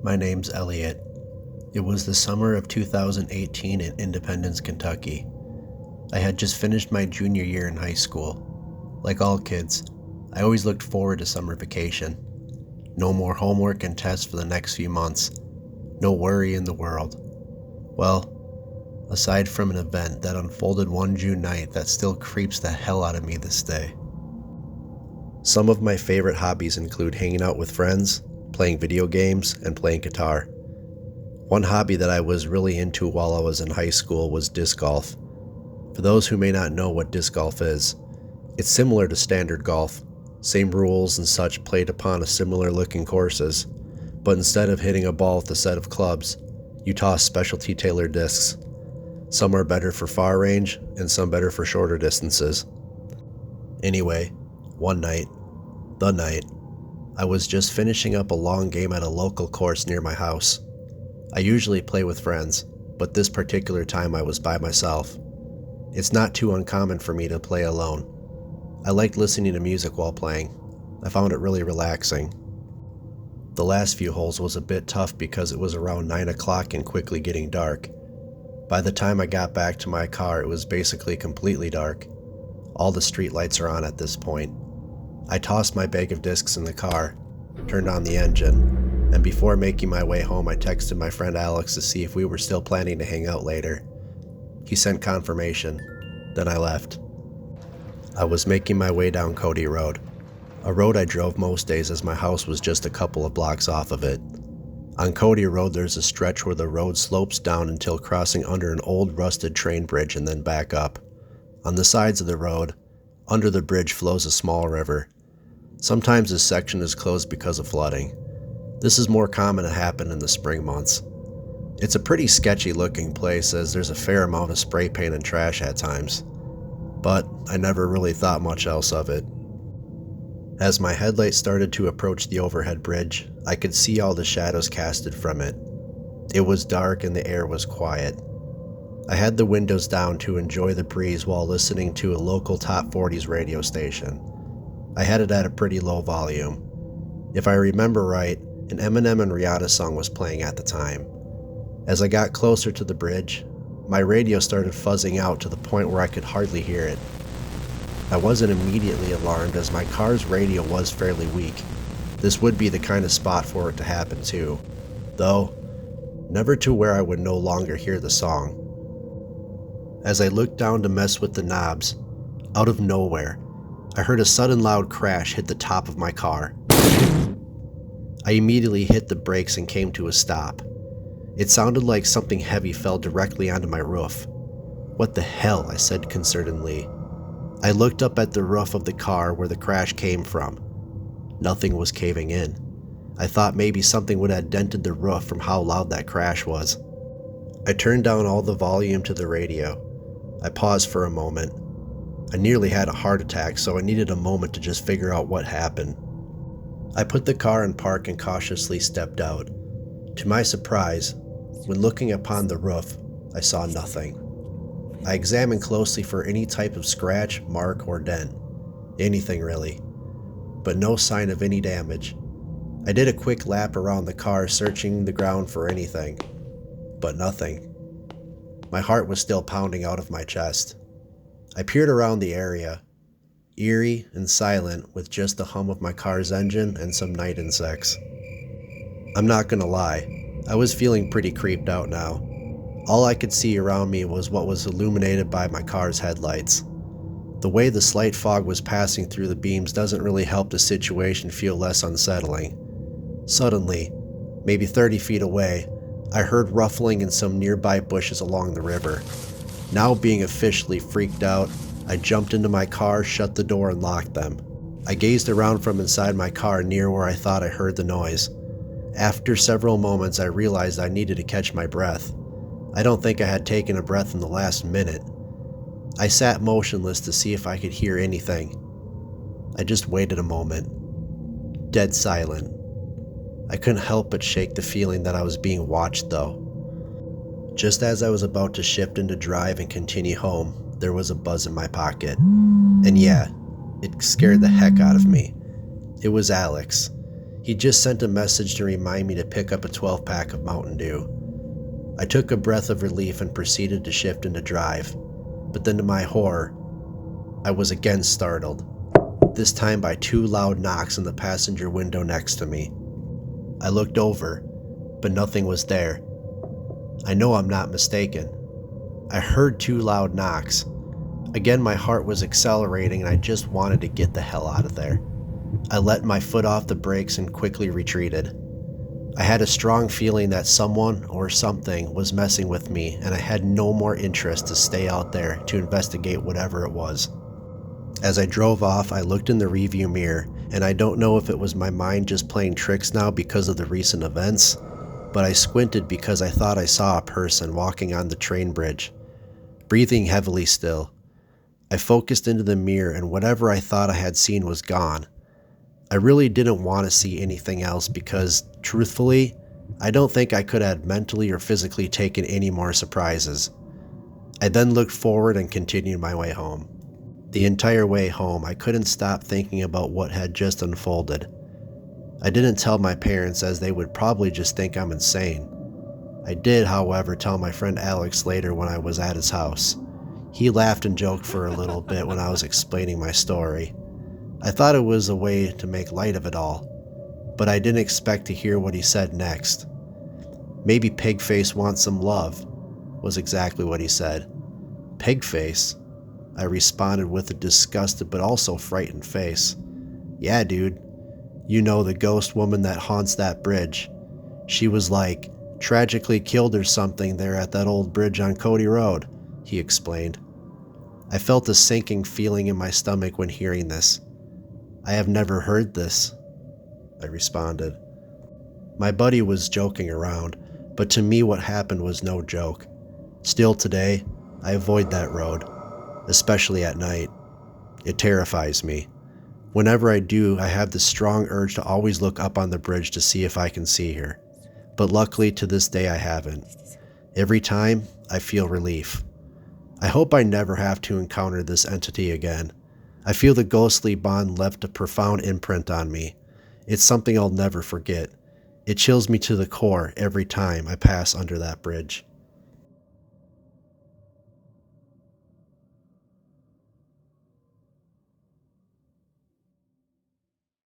My name's Elliot. It was the summer of 2018 in Independence, Kentucky. I had just finished my junior year in high school. Like all kids, I always looked forward to summer vacation. No more homework and tests for the next few months. No worry in the world. Well, aside from an event that unfolded one June night that still creeps the hell out of me this day. Some of my favorite hobbies include hanging out with friends, playing video games, and playing guitar. One hobby that I was really into while I was in high school was disc golf. For those who may not know what disc golf is, it's similar to standard golf. Same rules and such played upon a similar looking courses, but instead of hitting a ball with a set of clubs, you toss specialty tailored discs. Some are better for far range and some better for shorter distances. Anyway, one night, I was just finishing up a long game at a local course near my house. I usually play with friends, but this particular time I was by myself. It's not too uncommon for me to play alone. I liked listening to music while playing. I found it really relaxing. The last few holes was a bit tough because it was around 9 o'clock and quickly getting dark. By the time I got back to my car, it was basically completely dark. All the street lights are on at this point. I tossed my bag of discs in the car, turned on the engine, and before making my way home, I texted my friend Alex to see if we were still planning to hang out later. He sent confirmation, then I left. I was making my way down Cody Road, a road I drove most days as my house was just a couple of blocks off of it. On Cody Road, there's a stretch where the road slopes down until crossing under an old rusted train bridge and then back up. On the sides of the road, under the bridge flows a small river. Sometimes this section is closed because of flooding. This is more common to happen in the spring months. It's a pretty sketchy looking place as there's a fair amount of spray paint and trash at times, but I never really thought much else of it. As my headlights started to approach the overhead bridge, I could see all the shadows casted from it. It was dark and the air was quiet. I had the windows down to enjoy the breeze while listening to a local top 40s radio station. I had it at a pretty low volume. If I remember right, an Eminem and Rihanna song was playing at the time. As I got closer to the bridge, my radio started fuzzing out to the point where I could hardly hear it. I wasn't immediately alarmed as my car's radio was fairly weak. This would be the kind of spot for it to happen too, though never to where I would no longer hear the song. As I looked down to mess with the knobs, out of nowhere, I heard a sudden loud crash hit the top of my car. I immediately hit the brakes and came to a stop. It sounded like something heavy fell directly onto my roof. "What the hell?" I said concernedly. I looked up at the roof of the car where the crash came from. Nothing was caving in. I thought maybe something would have dented the roof from how loud that crash was. I turned down all the volume to the radio. I paused for a moment. I nearly had a heart attack, so I needed a moment to just figure out what happened. I put the car in park and cautiously stepped out. To my surprise, when looking upon the roof, I saw nothing. I examined closely for any type of scratch, mark, or dent. Anything really. But no sign of any damage. I did a quick lap around the car, searching the ground for anything. But nothing. My heart was still pounding out of my chest. I peered around the area, eerie and silent with just the hum of my car's engine and some night insects. I'm not gonna lie, I was feeling pretty creeped out now. All I could see around me was what was illuminated by my car's headlights. The way the slight fog was passing through the beams doesn't really help the situation feel less unsettling. Suddenly, maybe 30 feet away, I heard ruffling in some nearby bushes along the river. Now being officially freaked out, I jumped into my car, shut the door, and locked them. I gazed around from inside my car near where I thought I heard the noise. After several moments, I realized I needed to catch my breath. I don't think I had taken a breath in the last minute. I sat motionless to see if I could hear anything. I just waited a moment. Dead silent. I couldn't help but shake the feeling that I was being watched though. Just as I was about to shift into drive and continue home, there was a buzz in my pocket. And yeah, it scared the heck out of me. It was Alex. He just sent a message to remind me to pick up a 12-pack of Mountain Dew. I took a breath of relief and proceeded to shift into drive, but then to my horror, I was again startled, this time by 2 loud knocks on the passenger window next to me. I looked over, but nothing was there. I know I'm not mistaken. I heard 2 loud knocks. Again, my heart was accelerating and I just wanted to get the hell out of there. I let my foot off the brakes and quickly retreated. I had a strong feeling that someone or something was messing with me, and I had no more interest to stay out there to investigate whatever it was. As I drove off, I looked in the rearview mirror, and I don't know if it was my mind just playing tricks now because of the recent events, but I squinted because I thought I saw a person walking on the train bridge, breathing heavily still. I focused into the mirror, and whatever I thought I had seen was gone. I really didn't want to see anything else because, truthfully, I don't think I could have mentally or physically taken any more surprises. I then looked forward and continued my way home. The entire way home, I couldn't stop thinking about what had just unfolded. I didn't tell my parents as they would probably just think I'm insane. I did, however, tell my friend Alex later when I was at his house. He laughed and joked for a little bit when I was explaining my story. I thought it was a way to make light of it all, but I didn't expect to hear what he said next. Maybe Pigface wants some love, was exactly what he said. Pigface? I responded with a disgusted but also frightened face. Yeah, dude. You know, the ghost woman that haunts that bridge. She was like, tragically killed or something there at that old bridge on Cody Road, he explained. I felt a sinking feeling in my stomach when hearing this. I have never heard this, I responded. My buddy was joking around, but to me what happened was no joke. Still today, I avoid that road, especially at night. It terrifies me. Whenever I do, I have this strong urge to always look up on the bridge to see if I can see her. But luckily to this day I haven't. Every time, I feel relief. I hope I never have to encounter this entity again. I feel the ghostly bond left a profound imprint on me. It's something I'll never forget. It chills me to the core every time I pass under that bridge.